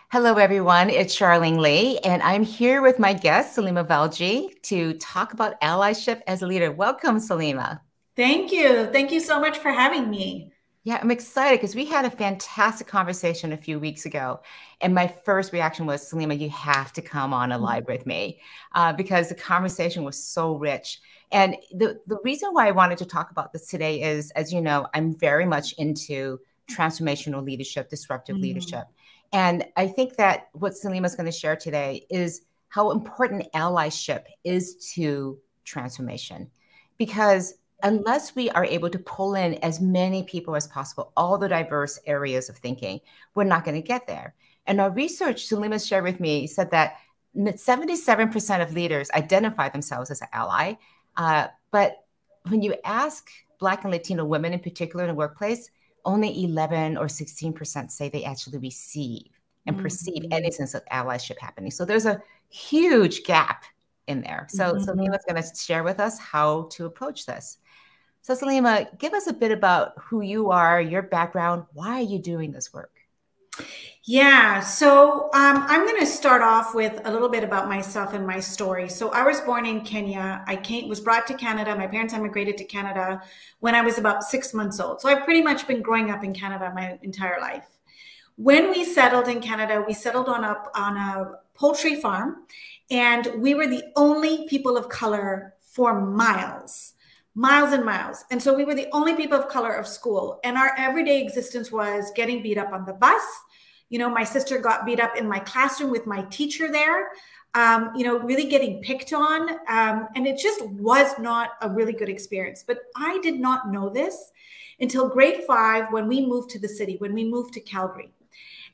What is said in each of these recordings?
Hello, everyone. It's Charlene Lee, and I'm here with my guest, Salima Valji, to talk about allyship as a leader. Welcome, Salima. Thank you. Thank you so much for having me. Yeah, I'm excited because we had a fantastic conversation a few weeks ago. And my first reaction was, Salima, you have to come on a live with me because the conversation was so rich. And the reason why I wanted to talk about this today is, as you know, I'm very much into transformational leadership, disruptive Mm. leadership. And I think that what Salima is going to share today is how important allyship is to transformation. Because unless we are able to pull in as many people as possible, all the diverse areas of thinking, we're not going to get there. And our research, Salima shared with me, said that 77% of leaders identify themselves as an ally. But when you ask Black and Latino women in particular in the workplace, only 11 or 16% say they actually receive and perceive Mhm. any sense of allyship happening. So there's a huge gap in there. So Mhm. Salima's going to share with us how to approach this. So Salima, give us a bit about who you are, your background. Why are you doing this work? Yeah, so I'm going to start off with a little bit about myself and my story. So I was born in Kenya. Was brought to Canada. My parents immigrated to Canada when I was about 6 months old. So I've pretty much been growing up in Canada my entire life. When we settled in Canada, we settled on a poultry farm, and we were the only people of color for miles. Miles and miles. And so we were the only people of color of school. And our everyday existence was getting beat up on the bus. My sister got beat up in my classroom with my teacher there, really getting picked on. And it just was not a really good experience. But I did not know this until grade 5 when we moved to the city, when we moved to Calgary.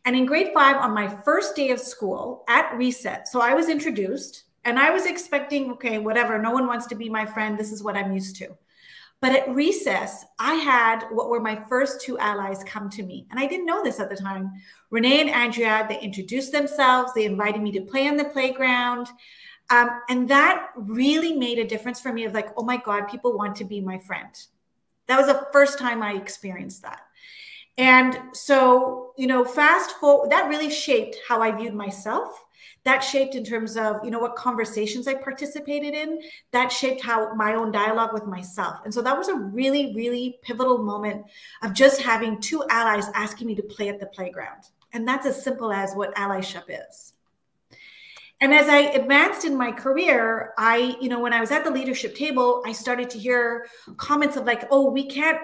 And in grade 5, on my first day of school at reset, so I was introduced and I was expecting, okay, whatever, no one wants to be my friend. This is what I'm used to. But at recess, I had what were my first two allies come to me. And I didn't know this at the time. Renee and Andrea, they introduced themselves. They invited me to play on the playground. And that really made a difference for me of like, oh my God, people want to be my friend. That was the first time I experienced that. And so, fast forward, that really shaped how I viewed myself. That shaped in terms of, what conversations I participated in. That shaped how my own dialogue with myself. And so that was a really, really pivotal moment of just having two allies asking me to play at the playground. And that's as simple as what allyship is. And as I advanced in my career, when I was at the leadership table, I started to hear comments of like, "Oh, we can't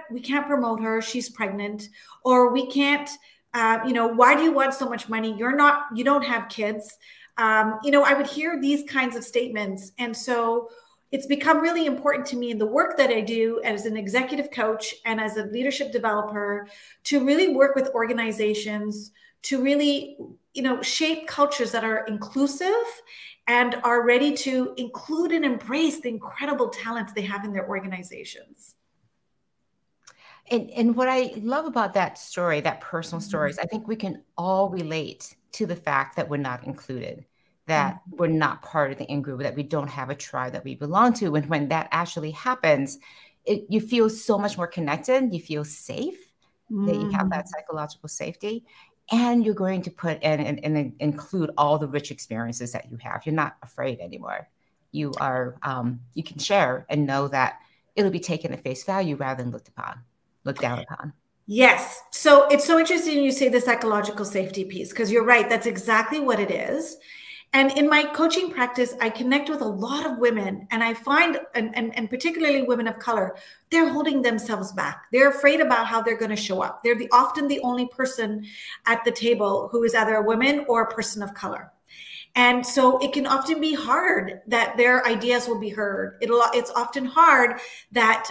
promote her. She's pregnant," or "We can't, why do you want so much money? You don't have kids." I would hear these kinds of statements, and so it's become really important to me in the work that I do as an executive coach and as a leadership developer to really work with organizations to really shape cultures that are inclusive and are ready to include and embrace the incredible talent they have in their organizations. And what I love about that story, that personal story, is I think we can all relate to the fact that we're not included, that we're not part of the in group, that we don't have a tribe that we belong to. And when that actually happens, you feel so much more connected. You feel safe, that you have that Mm. psychological safety. And you're going to put in and include all the rich experiences that you have. You're not afraid anymore. You can share and know that it'll be taken at face value rather than looked down upon. Yes. So it's so interesting you say the psychological safety piece, because you're right. That's exactly what it is. And in my coaching practice, I connect with a lot of women, and I find, and particularly women of color, they're holding themselves back. They're afraid about how they're going to show up. They're often the only person at the table who is either a woman or a person of color. And so it can often be hard that their ideas will be heard. It's often hard that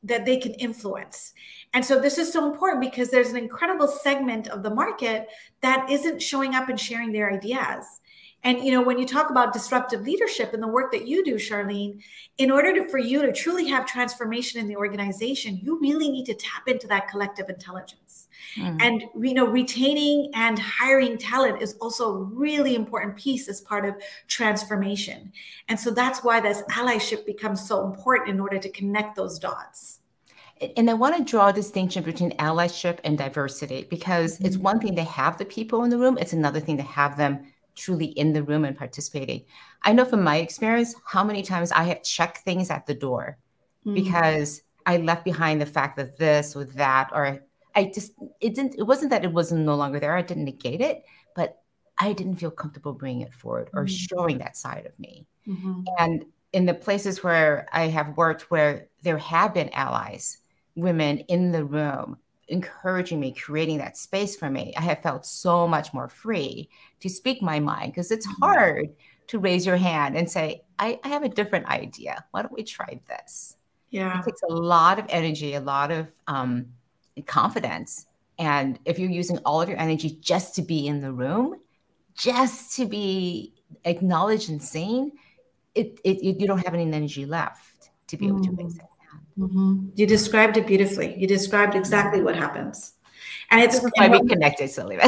that they can influence. And so this is so important because there's an incredible segment of the market that isn't showing up and sharing their ideas. And when you talk about disruptive leadership and the work that you do, Charlene, in order for you to truly have transformation in the organization, you really need to tap into that collective intelligence. And retaining and hiring talent is also a really important piece as part of transformation. And so that's why this allyship becomes so important in order to connect those dots. And I want to draw a distinction between allyship and diversity, because it's one thing to have the people in the room. It's another thing to have them truly in the room and participating. I know from my experience how many times I have checked things at the door because I left behind the fact that this or that, or it wasn't that it wasn't no longer there. I didn't negate it, but I didn't feel comfortable bringing it forward or showing that side of me. And in the places where I have worked, where there have been allies, women in the room, encouraging me, creating that space for me, I have felt so much more free to speak my mind, because it's hard to raise your hand and say, I have a different idea. Why don't we try this? Yeah. It takes a lot of energy, a lot of confidence. And if you're using all of your energy just to be in the room, just to be acknowledged and seen, you don't have any energy left to be able to raise that hand. You described it beautifully. You described exactly what happens. And this is why we connected, Salima.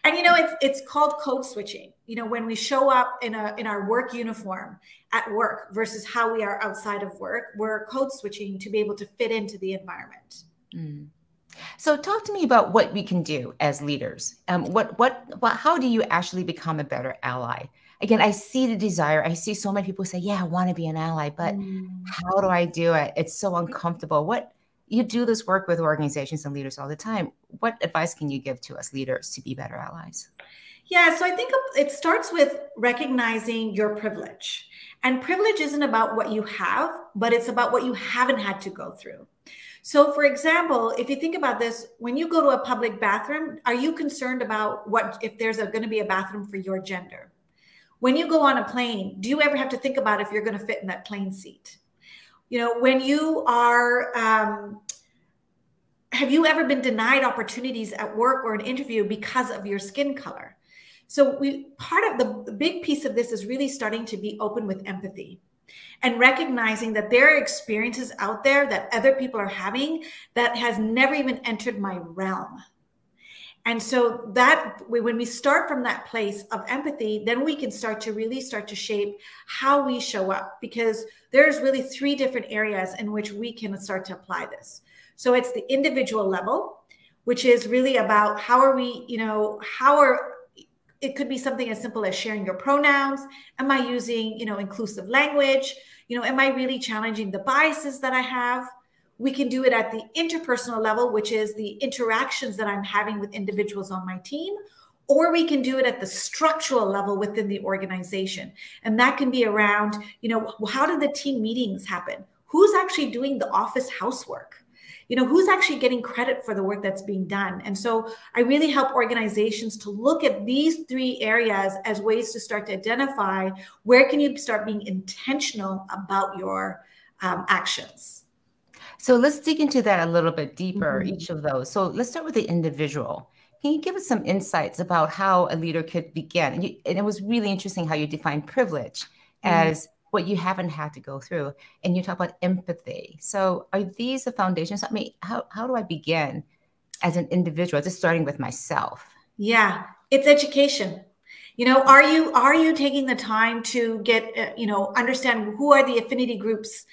And it's called code switching. When we show up in our work uniform at work versus how we are outside of work, we're code switching to be able to fit into the environment. So talk to me about what we can do as leaders. How do you actually become a better ally? Again, I see the desire. I see so many people say, yeah, I want to be an ally, but how do I do it? It's so uncomfortable. You do this work with organizations and leaders all the time. What advice can you give to us leaders to be better allies? Yeah, so I think it starts with recognizing your privilege. And privilege isn't about what you have, but it's about what you haven't had to go through. So for example, if you think about this, when you go to a public bathroom, are you concerned about if there's going to be a bathroom for your gender? When you go on a plane, do you ever have to think about if you're going to fit in that plane seat? When you are, have you ever been denied opportunities at work or an interview because of your skin color? So part of the big piece of this is really starting to be open with empathy and recognizing that there are experiences out there that other people are having that has never even entered my realm. And so that when we start from that place of empathy, then we can start to shape how we show up, because there's really 3 different areas in which we can start to apply this. So it's the individual level, which is really about it could be something as simple as sharing your pronouns. Am I using, inclusive language? Am I really challenging the biases that I have? We can do it at the interpersonal level, which is the interactions that I'm having with individuals on my team, or we can do it at the structural level within the organization. And that can be around, how do the team meetings happen? Who's actually doing the office housework? Who's actually getting credit for the work that's being done? And so I really help organizations to look at these 3 areas as ways to start to identify where can you start being intentional about your actions. So let's dig into that a little bit deeper, each of those. So let's start with the individual. Can you give us some insights about how a leader could begin? And it was really interesting how you define privilege as what you haven't had to go through. And you talk about empathy. So are these the foundations? I mean, how do I begin as an individual, just starting with myself? Yeah, it's education. Are you taking the time to get, understand who are the affinity groups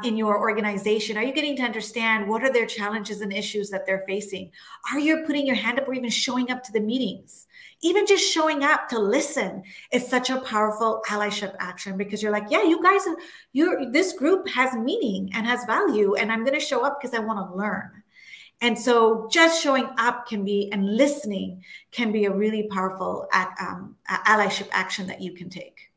in your organization? Are you getting to understand what are their challenges and issues that they're facing? Are you putting your hand up or even showing up to the meetings? Even just showing up to listen is such a powerful allyship action, because you're like, yeah, you guys, this group has meaning and has value, and I'm going to show up because I want to learn. And so just showing up and listening can be a really powerful allyship action that you can take.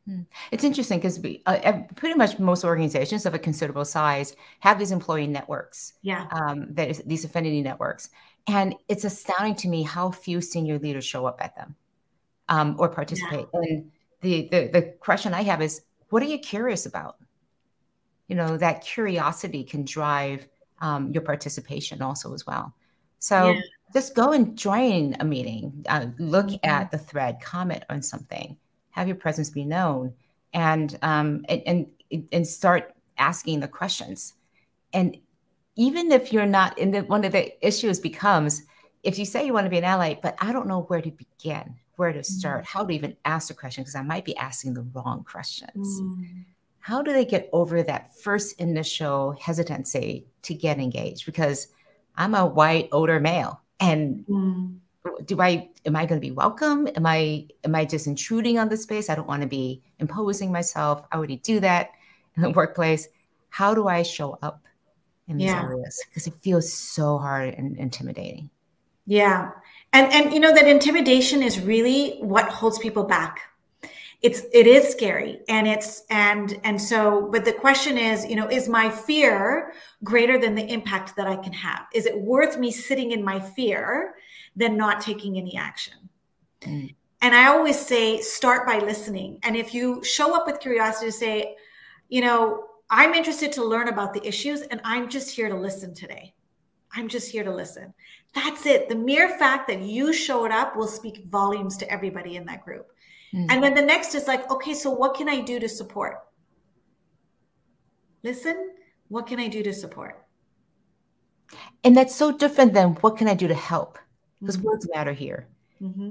It's interesting because pretty much most organizations of a considerable size have these employee networks. Yeah. These affinity networks. And it's astounding to me how few senior leaders show up at them or participate. Yeah. And the question I have is, what are you curious about? That curiosity can drive your participation also as well. So just go and join a meeting, look at the thread, comment on something, have your presence be known, and start asking the questions. And even if you're not one of the issues becomes, if you say you want to be an ally, but I don't know where to begin, where to start, how to even ask the question, because I might be asking the wrong questions. how do they get over that first initial hesitancy to get engaged? Because I'm a white, older male, and am I going to be welcome? Am I just intruding on the space? I don't want to be imposing myself. I already do that in the workplace. How do I show up in these areas? Because it feels so hard and intimidating. Yeah. And you know, that intimidation is really what holds people back. It is scary, and so, but the question is, you know, is my fear greater than the impact that I can have? Is it worth me sitting in my fear than not taking any action? And I always say, start by listening. And if you show up with curiosity to say, you know, I'm interested to learn about the issues, and I'm just here to listen today. I'm just here to listen. That's it. The mere fact that you showed up will speak volumes to everybody in that group. And then the next is like, okay, so what can I do to support? Listen, what can I do to support? And that's so different than what can I do to help? Because words matter here.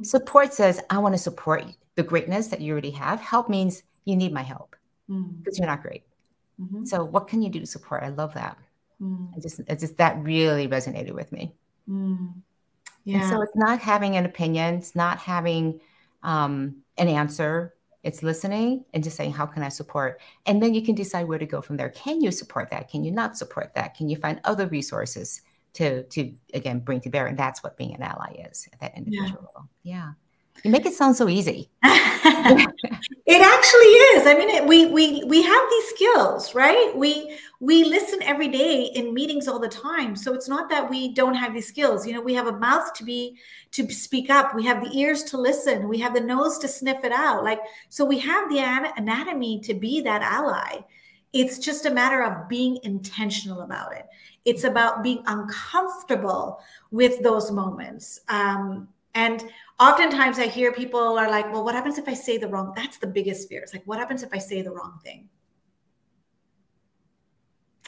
Support says, I want to support the greatness that you already have. Help means you need my help because you're not great. So what can you do to support? I love that. It just that really resonated with me. Yeah. And so it's not having an opinion. It's not having an answer. It's listening and just saying, how can I support? And then you can decide where to go from there. Can you support that? Can you not support that? Can you find other resources to again, bring to bear? And that's what being an ally is at that individual level. Yeah. You make it sound so easy. It actually is. I mean, we have these skills, right? We listen every day in meetings all the time. So it's not that we don't have these skills. You know, we have a mouth to speak up. We have the ears to listen. We have the nose to sniff it out. Like, so we have the anatomy to be that ally. It's just a matter of being intentional about it. It's about being uncomfortable with those moments. And oftentimes I hear people are like, well, what happens if I say the wrong? That's the biggest fear. It's like, what happens if I say the wrong thing?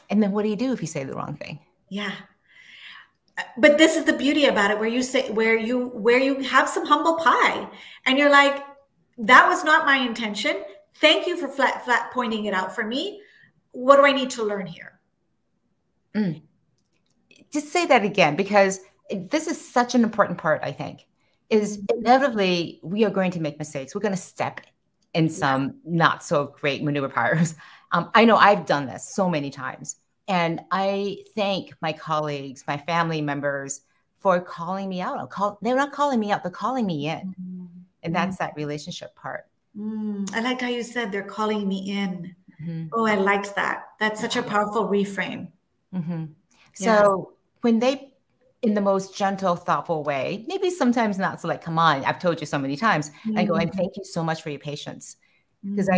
And then what do you do if you say the wrong thing? Yeah. But this is the beauty about it, where you say, where you have some humble pie and you're like, that was not my intention. Thank you for flat pointing it out for me. What do I need to learn here? Just say that again, because this is such an important part, I think, is inevitably we are going to make mistakes. We're going to step in some not so great maneuver powers. I know I've done this so many times. And I thank my colleagues, my family members for calling me out. They're not calling me out, they're calling me in. And that's that relationship part. I liked how you said they're calling me in. Oh, I liked that. That's such a powerful reframe. So when they, in the most gentle, thoughtful way, maybe sometimes not so like, come on, I've told you so many times, I go, and thank you so much for your patience. Because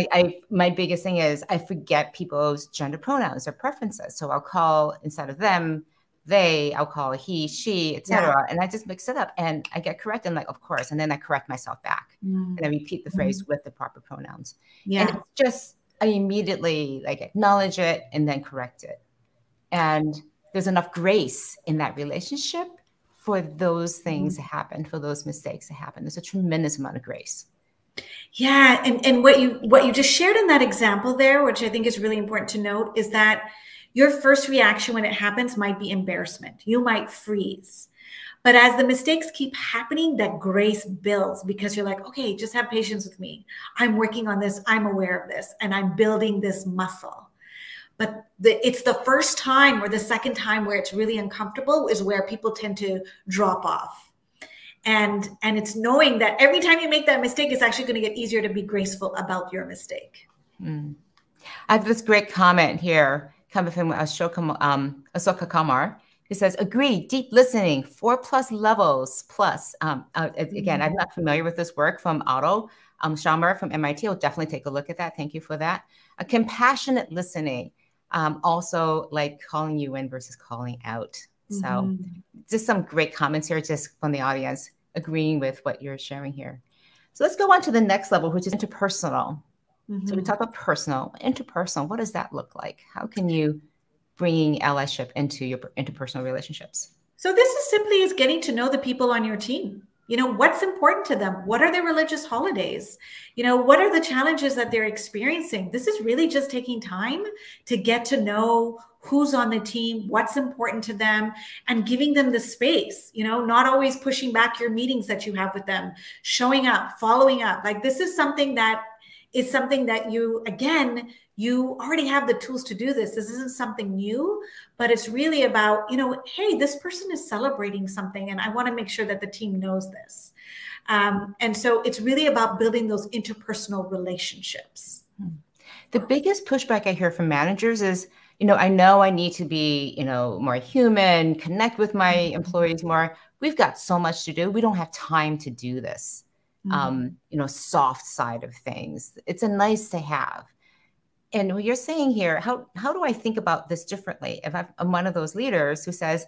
my biggest thing is I forget people's gender pronouns or preferences. So I'll call, instead of them, they, I'll call he, she, etc. And I just mix it up and I get corrected. I'm like, of course. And then I correct myself back and I repeat the phrase with the proper pronouns. And it's just, I immediately like acknowledge it and then correct it. And there's enough grace in that relationship for those things to happen, for those mistakes to happen. There's a tremendous amount of grace. Yeah. And what you just shared in that example there, which I think is really important to note, is that your first reaction when it happens might be embarrassment. You might freeze. But as the mistakes keep happening, that grace builds because you're like, okay, just have patience with me. I'm working on this. I'm aware of this and I'm building this muscle. But it's the first time or the second time where it's really uncomfortable is where people tend to drop off. And it's knowing that every time you make that mistake, it's actually going to get easier to be graceful about your mistake. I have this great comment here coming from Asoka Kamar. He says, agree, deep listening, 4+ levels plus. Again, I'm not familiar with this work from Otto Schammer from MIT. I'll definitely take a look at that. Thank you for that. A compassionate listening, also like calling you in versus calling out. So just some great comments here just from the audience, agreeing with what you're sharing here. So let's go on to the next level, which is interpersonal. So we talk about personal, interpersonal. What does that look like? How can you bring allyship into your interpersonal relationships? So this is simply getting to know the people on your team. You know, what's important to them? What are their religious holidays? You know, what are the challenges that they're experiencing? This is really just taking time to get to know who's on the team, what's important to them, and giving them the space, you know, not always pushing back your meetings that you have with them, showing up, following up. Like, this is something that you, again, you already have the tools to do this. This isn't something new, but it's really about, you know, hey, this person is celebrating something, and I want to make sure that the team knows this. And so it's really about building those interpersonal relationships. The biggest pushback I hear from managers is, you know I need to be, you know, more human, connect with my employees more. We've got so much to do. We don't have time to do this. You know, soft side of things. It's a nice to have. And what you're saying here, how do I think about this differently? If I'm one of those leaders who says,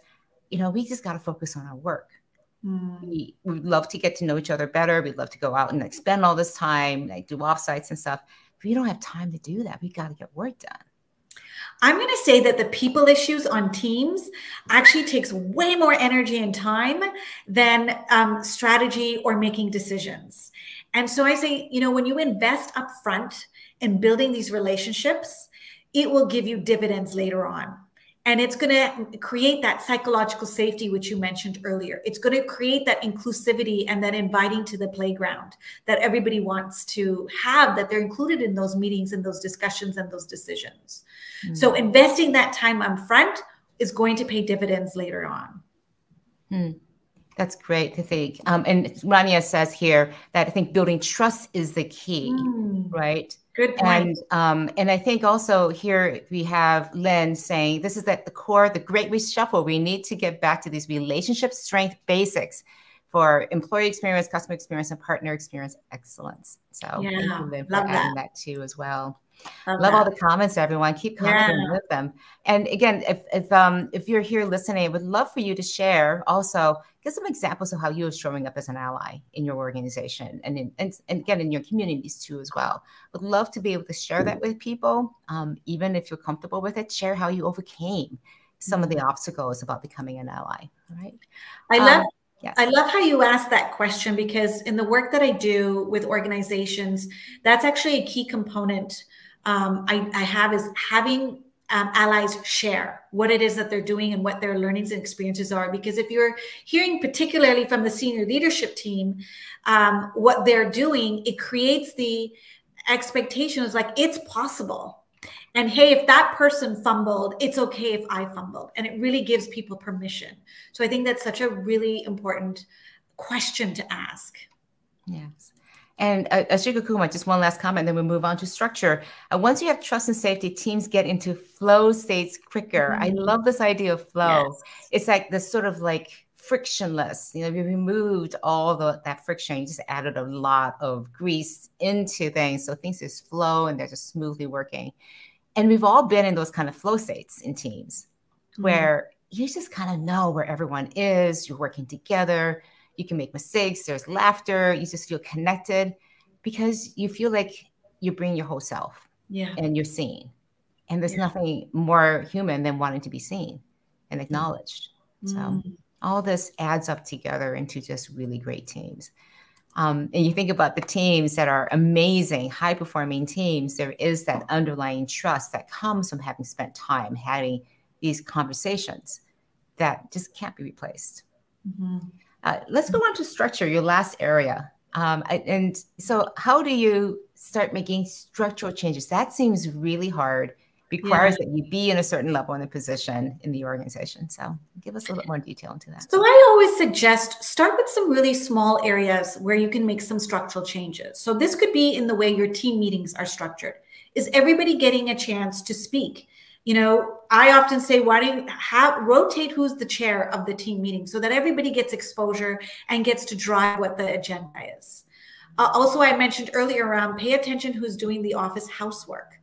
you know, we just got to focus on our work. We'd love to get to know each other better. We'd love to go out and like spend all this time, like do offsites and stuff. But we don't have time to do that. We got to get work done. I'm going to say that the people issues on teams actually takes way more energy and time than strategy or making decisions. And so I say, you know, when you invest upfront in building these relationships, it will give you dividends later on. And it's going to create that psychological safety, which you mentioned earlier. It's going to create that inclusivity and that inviting to the playground that everybody wants to have, that they're included in those meetings and those discussions and those decisions. So investing that time up front is going to pay dividends later on. That's great to think. And Rania says here that I think building trust is the key, right? Good point. And I think also here we have Lynn saying this is at the core, the great reshuffle. We need to get back to these relationship strength basics for employee experience, customer experience, and partner experience excence. So thank you, Lynn, for adding that too as well. Love all the comments, everyone. Keep commenting with them. And again, if you're here listening, I would love for you to share also, get some examples of how you are showing up as an ally in your organization and again, in your communities too as well. Would love to be able to share that with people. Even if you're comfortable with it, share how you overcame some of the obstacles about becoming an ally. All right. I love how you asked that question, because in the work that I do with organizations, that's actually a key component I have, is having allies share what it is that they're doing and what their learnings and experiences are. Because if you're hearing particularly from the senior leadership team, what they're doing, it creates the expectations like it's possible. And hey, if that person fumbled, it's okay if I fumbled. And it really gives people permission. So I think that's such a really important question to ask. Yes. And Ashika Kuma, just one last comment, then we'll move on to structure. Once you have trust and safety, teams get into flow states quicker. I love this idea of flow. Yes. It's like this sort of like frictionless, you know, we removed all that friction. You just added a lot of grease into things. So things just flow and they're just smoothly working. And we've all been in those kind of flow states in teams where you just kind of know where everyone is, you're working together. You can make mistakes. There's laughter. You just feel connected because you feel like you bring your whole self and you're seen. And there's nothing more human than wanting to be seen and acknowledged. So all this adds up together into just really great teams. And you think about the teams that are amazing, high-performing teams, there is that underlying trust that comes from having spent time having these conversations that just can't be replaced. Let's go on to structure, your last area. And so how do you start making structural changes? That seems really hard, requires that you be in a certain level in a position in the organization. So give us a little bit more detail into that. So I always suggest start with some really small areas where you can make some structural changes. So this could be in the way your team meetings are structured. Is everybody getting a chance to speak? You know, I often say, why don't you rotate who's the chair of the team meeting so that everybody gets exposure and gets to drive what the agenda is. Also, I mentioned earlier around pay attention who's doing the office housework.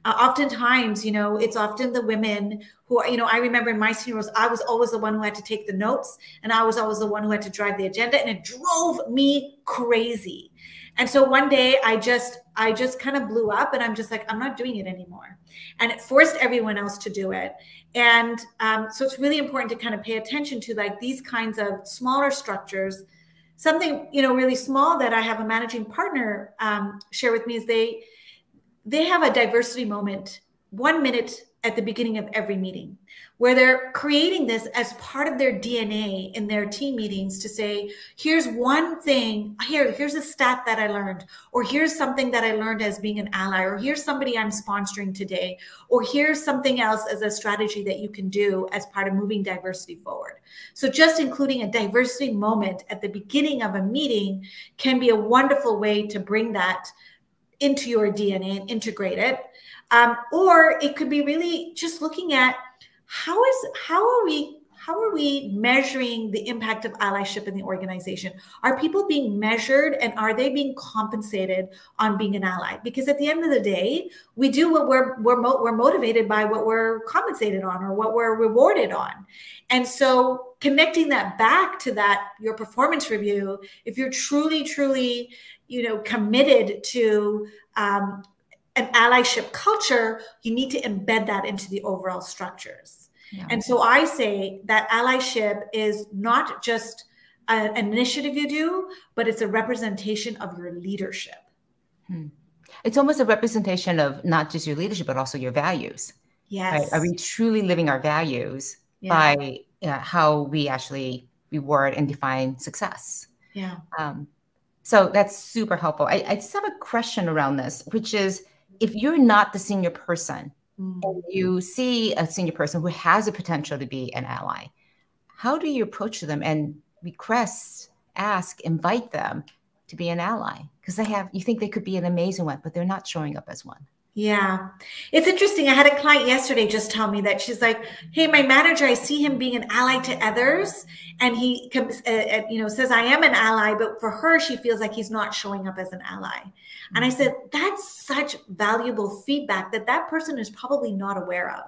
Oftentimes, you know, it's often the women who, you know, I remember in my senior roles, I was always the one who had to take the notes and I was always the one who had to drive the agenda, and it drove me crazy. And so one day I just kind of blew up and I'm just like, I'm not doing it anymore. And it forced everyone else to do it. And so it's really important to kind of pay attention to like these kinds of smaller structures Something, really small that I have a managing partner share with me is they have a diversity moment, 1 minute at the beginning of every meeting, where they're creating this as part of their DNA in their team meetings to say, here's one thing, here's a stat that I learned, or here's something that I learned as being an ally, or here's somebody I'm sponsoring today, or here's something else as a strategy that you can do as part of moving diversity forward. So just including a diversity moment at the beginning of a meeting can be a wonderful way to bring that into your DNA and integrate it. Or it could be really just looking at how are we measuring the impact of allyship in the organization? Are people being measured, and are they being compensated on being an ally? Because at the end of the day, we do what we're motivated by, what we're compensated on, or what we're rewarded on. And so connecting that back to that, your performance review, if you're truly committed to an allyship culture, you need to embed that into the overall structures. Yeah. And so I say that allyship is not just an initiative you do, but it's a representation of your leadership. It's almost a representation of not just your leadership, but also your values. Yes. Right? Are we truly living our values by how we actually reward and define success? Yeah. So that's super helpful. I just have a question around this, which is, if you're not the senior person and you see a senior person who has a potential to be an ally, how do you approach them and request, ask, invite them to be an ally? Because you think they could be an amazing one, but they're not showing up as one. Yeah. It's interesting. I had a client yesterday just tell me that she's like, hey, my manager, I see him being an ally to others. And he comes, says, I am an ally, but for her, she feels like he's not showing up as an ally. And I said, that's such valuable feedback that person is probably not aware of.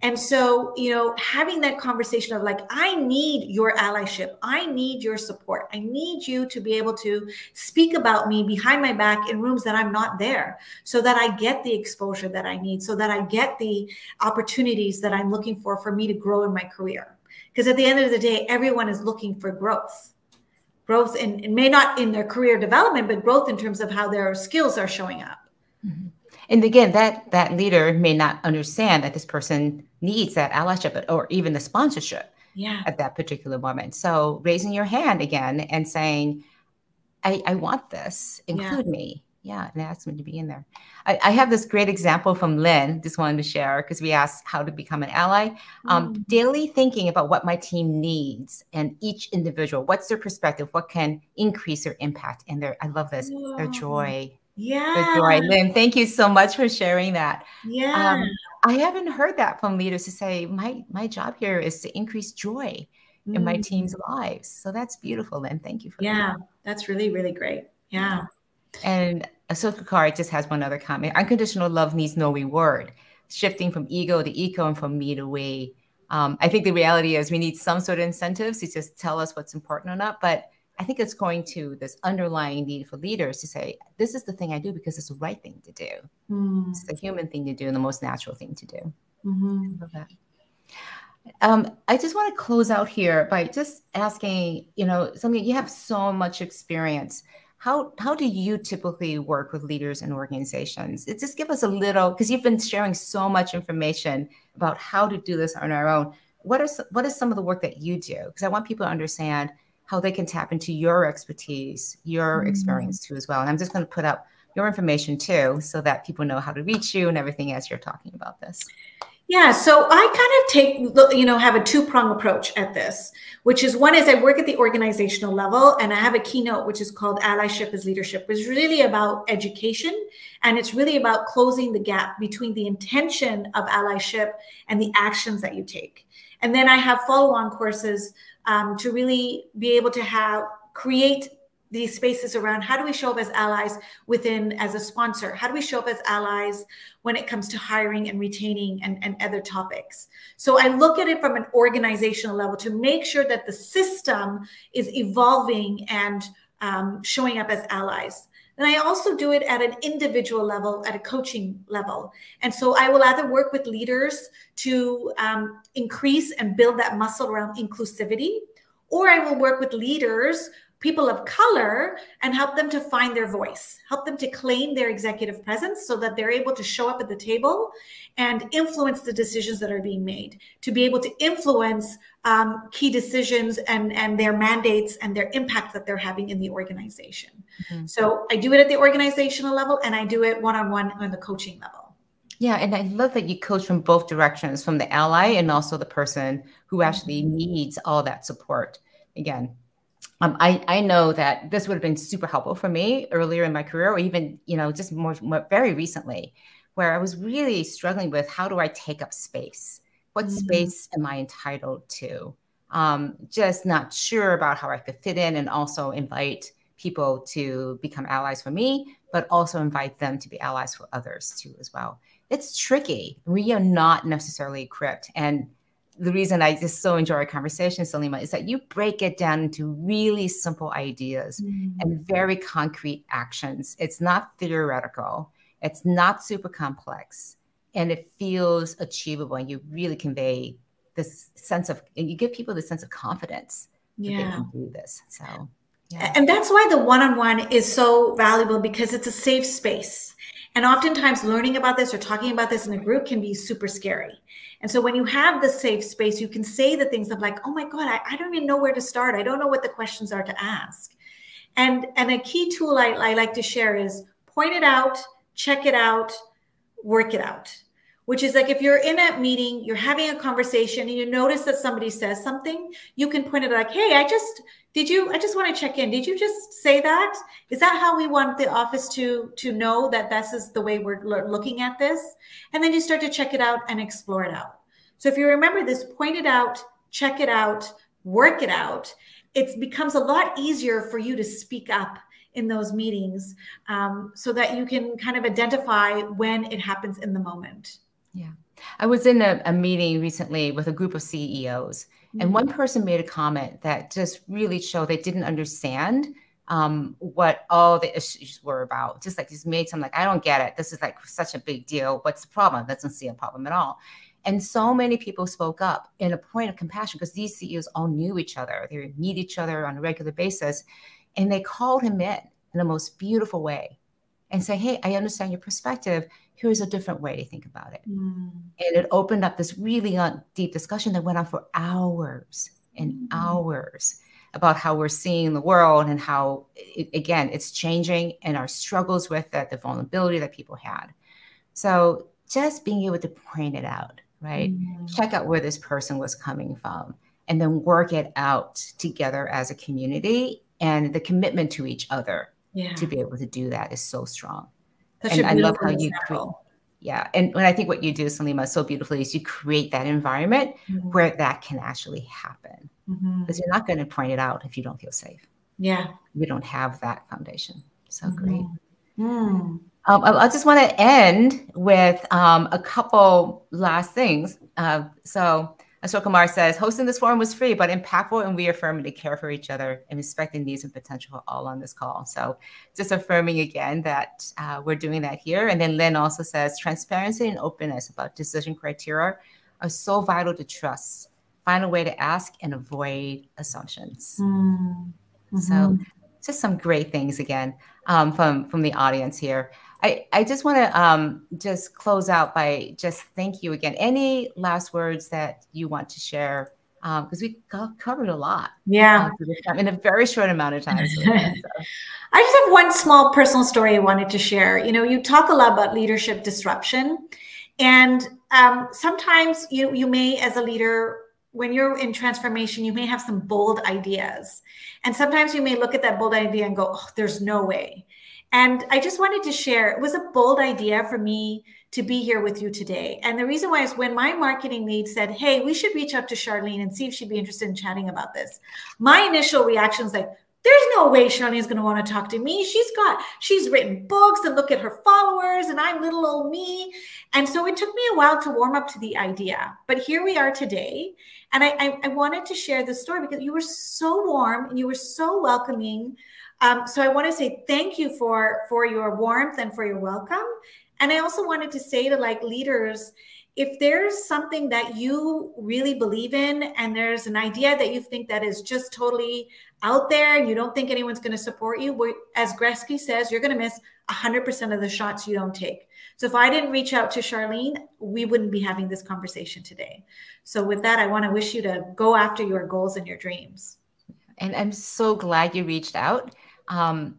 And so, having that conversation of like, I need your allyship. I need your support. I need you to be able to speak about me behind my back in rooms that I'm not there, so that I get the exposure that I need, so that I get the opportunities that I'm looking for me to grow in my career. Because at the end of the day, everyone is looking for growth. Growth in may not in their career development, but growth in terms of how their skills are showing up. Mm-hmm. And again, that leader may not understand that this person needs that allyship or even the sponsorship at that particular moment. So raising your hand again and saying, I want this, include me. Yeah, and ask me to be in there. I have this great example from Lynn, just wanted to share, because we asked how to become an ally. Daily thinking about what my team needs and each individual, what's their perspective, what can increase their impact and I love this, their joy. Yeah. The joy. Lynn, thank you so much for sharing that. Yeah. I haven't heard that from leaders to say, my job here is to increase joy in my team's lives. So that's beautiful, Lynn. Thank you for that. Yeah, that's really, really great. Yeah. And Ahsoka Kari just has one other comment. Unconditional love needs no reward. Shifting from ego to eco and from me to we. I think the reality is we need some sort of incentives to just tell us what's important or not. But I think it's going to this underlying need for leaders to say, this is the thing I do because it's the right thing to do. It's the human thing to do and the most natural thing to do. I love that. I just want to close out here by just asking, something, you have so much experience. How do you typically work with leaders and organizations? Just give us a little, because you've been sharing so much information about how to do this on our own. What is some of the work that you do? Because I want people to understand how they can tap into your expertise, your experience too as well. And I'm just going to put up your information too, so that people know how to reach you and everything as you're talking about this. Yeah, so I kind of have a two-prong approach at this, which is one is I work at the organizational level, and I have a keynote which is called Allyship is Leadership, which is really about education, and it's really about closing the gap between the intention of allyship and the actions that you take. And then I have follow-on courses to really be able to create these spaces around how do we show up as allies as a sponsor? How do we show up as allies when it comes to hiring and retaining and other topics? So I look at it from an organizational level to make sure that the system is evolving and showing up as allies. And I also do it at an individual level, at a coaching level. And so I will either work with leaders to increase and build that muscle around inclusivity, or I will work with leaders people of color and help them to find their voice, help them to claim their executive presence so that they're able to show up at the table and influence the decisions that are being made, to be able to influence key decisions and their mandates and their impact that they're having in the organization. Mm-hmm. So I do it at the organizational level, and I do it one-on-one on the coaching level. Yeah, and I love that you coach from both directions, from the ally and also the person who actually needs all that support. Again, I know that this would have been super helpful for me earlier in my career, or even, just more very recently, where I was really struggling with, how do I take up space? What space am I entitled to? Just not sure about how I could fit in, and also invite people to become allies for me, but also invite them to be allies for others too as well. It's tricky. We are not necessarily equipped. And the reason I just so enjoy our conversation, Salima, is that you break it down into really simple ideas and very concrete actions. It's not theoretical. It's not super complex. And it feels achievable. And you really convey this sense of, and you give people the sense of confidence that they can do this. So, yeah. And that's why the one-on-one is so valuable, because it's a safe space. And oftentimes learning about this or talking about this in a group can be super scary. And so when you have the safe space, you can say the things of like, oh my God, I don't even know where to start. I don't know what the questions are to ask. And a key tool I like to share is point it out, check it out, work it out. Which is like, if you're in a meeting, you're having a conversation and you notice that somebody says something, you can point it like, hey, I just want to check in. Did you just say that? Is that how we want the office to know that this is the way we're looking at this? And then you start to check it out and explore it out. So if you remember this, point it out, check it out, work it out, it becomes a lot easier for you to speak up in those meetings, so that you can kind of identify when it happens in the moment. Yeah. I was in a meeting recently with a group of CEOs, and one person made a comment that just really showed they didn't understand what all the issues were about. Just made some like, I don't get it. This is like such a big deal. What's the problem? Doesn't see a problem at all. And so many people spoke up in a point of compassion, because these CEOs all knew each other. They would meet each other on a regular basis, and they called him in the most beautiful way and say, hey, I understand your perspective. Here's a different way to think about it. And it opened up this really deep discussion that went on for hours and hours about how we're seeing the world and how, again, it's changing, and our struggles with that, the vulnerability that people had. So just being able to point it out, right? Check out where this person was coming from, and then work it out together as a community, and the commitment to each other to be able to do that is so strong. And I love how you create. Yeah. And when I think what you do, Salima, so beautifully is you create that environment where that can actually happen. Because you're not going to point it out if you don't feel safe. Yeah. You don't have that foundation. So great. I just want to end with a couple last things. So Ashok Kumar says, hosting this forum was free, but impactful, and we affirm to care for each other and respect the needs and potential of all on this call. So just affirming again that we're doing that here. And then Lynn also says, transparency and openness about decision criteria are so vital to trust. Find a way to ask and avoid assumptions. So just some great things again from the audience here. I just want to just close out by just thank you again. Any last words that you want to share? Because we covered a lot. Yeah. In a very short amount of time. So. I just have one small personal story I wanted to share. You talk a lot about leadership disruption. And sometimes you may, as a leader, when you're in transformation, you may have some bold ideas. And sometimes you may look at that bold idea and go, oh, there's no way. And I just wanted to share, it was a bold idea for me to be here with you today. And the reason why is when my marketing lead said, hey, we should reach out to Charlene and see if she'd be interested in chatting about this. My initial reaction was like, there's no way Charlene's going to want to talk to me. She's written books, and look at her followers, and I'm little old me. And so it took me a while to warm up to the idea. But here we are today. And I wanted to share this story because you were so warm and you were so welcoming. So I want to say thank you for your warmth and for your welcome. And I also wanted to say to leaders, if there's something that you really believe in and there's an idea that you think that is just totally out there and you don't think anyone's going to support you, as Gretzky says, you're going to miss 100% of the shots you don't take. So if I didn't reach out to Charlene, we wouldn't be having this conversation today. So with that, I want to wish you to go after your goals and your dreams. And I'm so glad you reached out,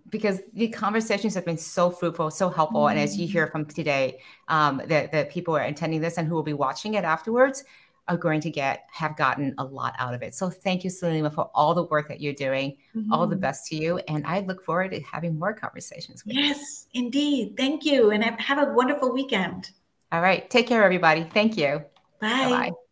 because the conversations have been so fruitful, so helpful. And as you hear from today, the people who are attending this and who will be watching it afterwards are going to have gotten a lot out of it. So thank you, Salima, for all the work that you're doing. All the best to you. And I look forward to having more conversations with you. Yes, indeed. Thank you. And have a wonderful weekend. All right. Take care, everybody. Thank you. Bye. Bye-bye.